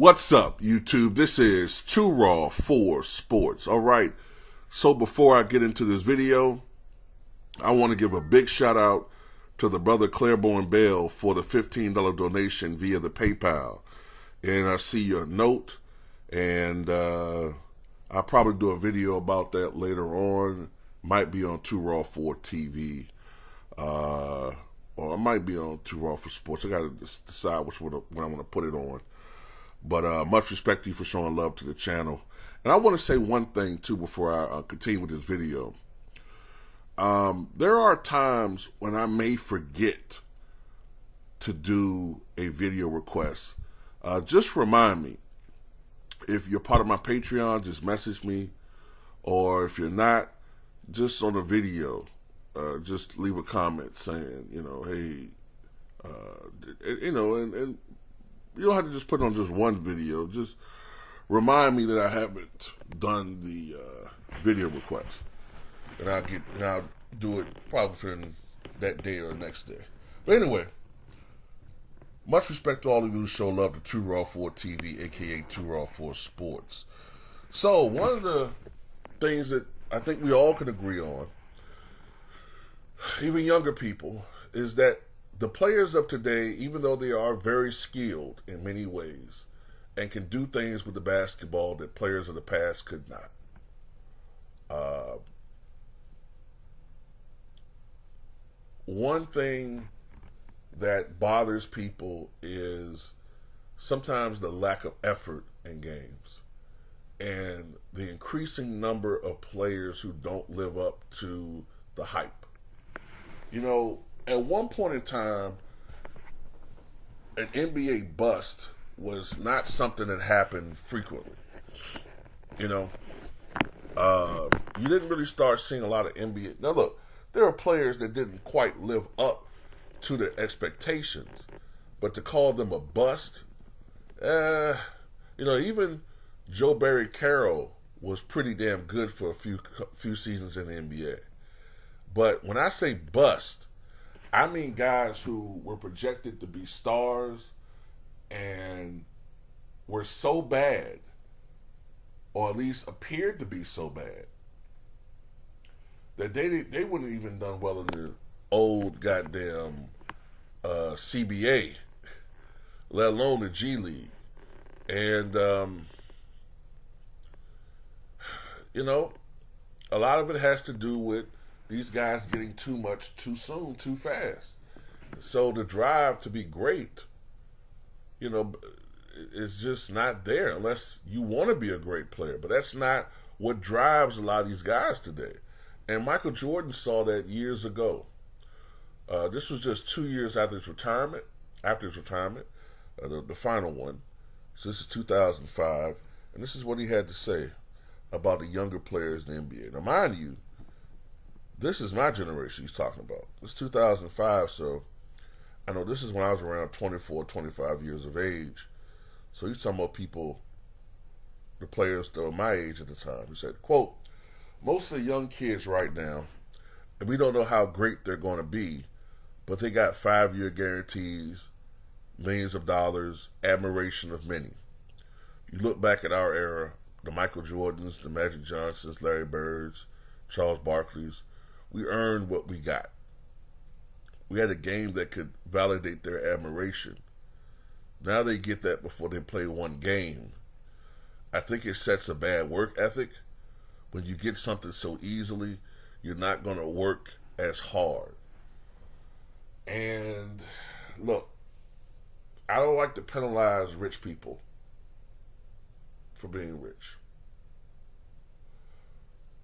What's up, YouTube? This is Too Raw for Sports. All right. So before I get into this video, I want to give a big shout out to the brother Claiborne Bell for the $15 donation via the PayPal. And I see your note, and I'll probably do a video about that later on. Might be on Too Raw for TV, or it might be on Too Raw for Sports. I got to decide which one I want to put it on. But much respect to you for showing love to the channel. And I want to say one thing, too, before I continue with this video. There are times when I may forget to do a video request. Just remind me. If you're part of my Patreon, just message me. Or if you're not, just on the video, just leave a comment saying, hey, and you don't have to just put on just one video. Just remind me that I haven't done the video request, and I'll do it probably for that day or next day. But anyway, much respect to all of you who show love to Too Raw for TV, aka Too Raw for Sports. So one of the things that I think we all can agree on, even younger people, is that the players of today, even though they are very skilled in many ways and can do things with the basketball that players of the past could not. One thing that bothers people is sometimes the lack of effort in games and the increasing number of players who don't live up to the hype. At one point in time, an NBA bust was not something that happened frequently. You didn't really start seeing a lot of NBA. Now look, there are players that didn't quite live up to their expectations, but to call them a bust, even Joe Barry Carroll was pretty damn good for a few seasons in the NBA. But when I say bust, I mean guys who were projected to be stars and were so bad, or at least appeared to be so bad, that they wouldn't even done well in the old goddamn CBA, let alone the G League. And, a lot of it has to do with these guys getting too much too soon, too fast. So the drive to be great, is just not there unless you want to be a great player. But that's not what drives a lot of these guys today. And Michael Jordan saw that years ago. This was just 2 years after his retirement. The final one. So this is 2005, and this is what he had to say about the younger players in the NBA. Now, mind you, this is my generation he's talking about. It's 2005, so I know this is when I was around 24, 25 years of age. So he's talking about people, the players that were my age at the time. He said, quote, "Most of the young kids right now, and we don't know how great they're going to be, but they got 5-year guarantees, millions of dollars, admiration of many. You look back at our era, the Michael Jordans, the Magic Johnsons, Larry Birds, Charles Barkleys, we earned what we got. We had a game that could validate their admiration. Now they get that before they play one game. I think it sets a bad work ethic. When you get something so easily, you're not going to work as hard." And look, I don't like to penalize rich people for being rich.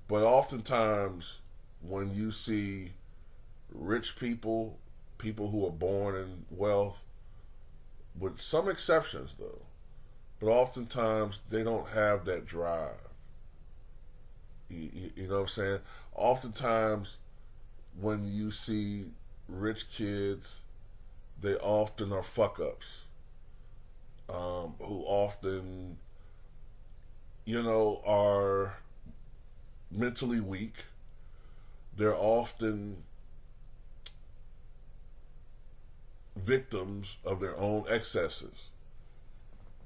But oftentimes, when you see rich people who are born in wealth, with some exceptions though, but oftentimes they don't have that drive. You know what I'm saying? Oftentimes, when you see rich kids, they often are fuck-ups, who often, are mentally weak. They're often victims of their own excesses.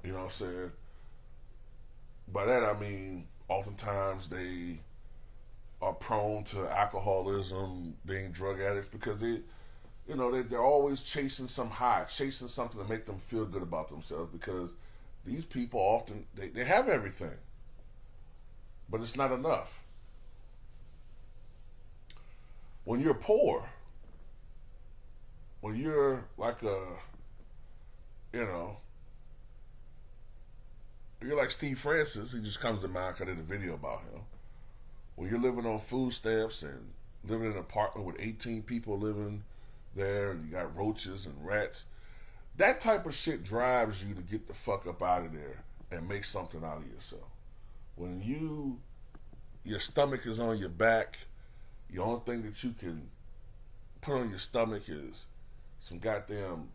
You know what I'm saying? By that I mean, oftentimes they are prone to alcoholism, being drug addicts, because they're always chasing some high, chasing something to make them feel good about themselves. Because these people often they have everything, but it's not enough. When you're poor, when you're like you're like Steve Francis. He just comes to mind because I did a video about him. When you're living on food stamps and living in an apartment with 18 people living there, and you got roaches and rats, that type of shit drives you to get the fuck up out of there and make something out of yourself. When your stomach is on your back, the only thing that you can put on your stomach is some goddamn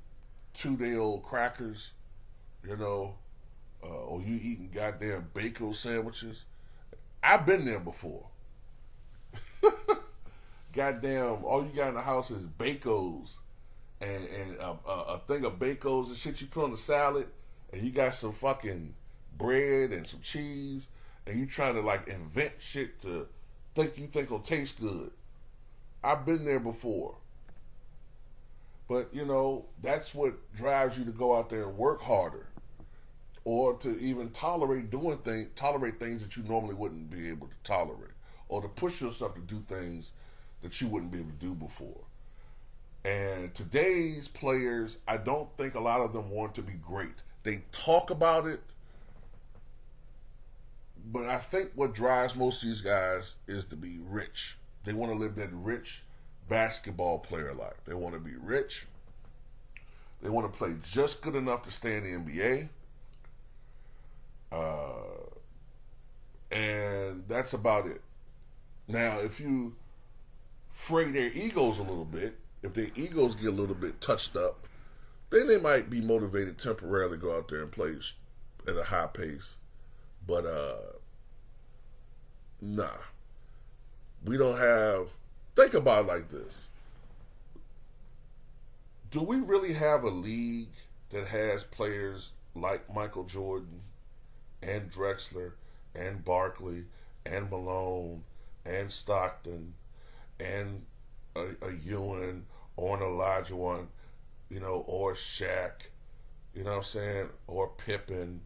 2-day-old crackers, or you eating goddamn bacon sandwiches. I've been there before. Goddamn, all you got in the house is Bacos and a thing of Bacos and shit you put on the salad, and you got some fucking bread and some cheese, and you trying to like invent shit to think will taste good. I've been there before. But that's what drives you to go out there and work harder, or to even tolerate things that you normally wouldn't be able to tolerate, or to push yourself to do things that you wouldn't be able to do before. And today's players, I don't think a lot of them want to be great. They talk about it, but I think what drives most of these guys is to be rich. They want to live that rich basketball player life. They want to be rich. They want to play just good enough to stay in the NBA. And that's about it. Now, if you fray their egos a little bit, if their egos get a little bit touched up, then they might be motivated temporarily to go out there and play at a high pace. But nah. We don't have... Think about it like this. Do we really have a league that has players like Michael Jordan and Drexler and Barkley and Malone and Stockton and a Ewing or an Olajuwon, or Shaq, you know what I'm saying, or Pippen,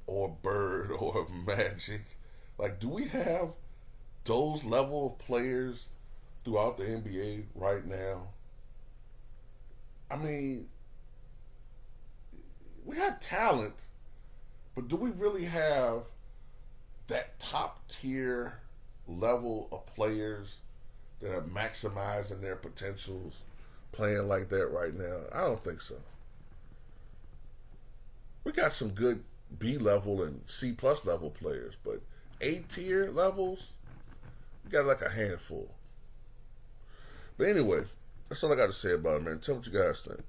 or Bird, or Magic? Like, do we have those level of players throughout the NBA right now? I mean, we have talent, but do we really have that top tier level of players that are maximizing their potentials playing like that right now? I don't think so. We got some good B level and C plus level players, but A tier levels, we got like a handful. But anyway, that's all I got to say about it, man. Tell me what you guys think.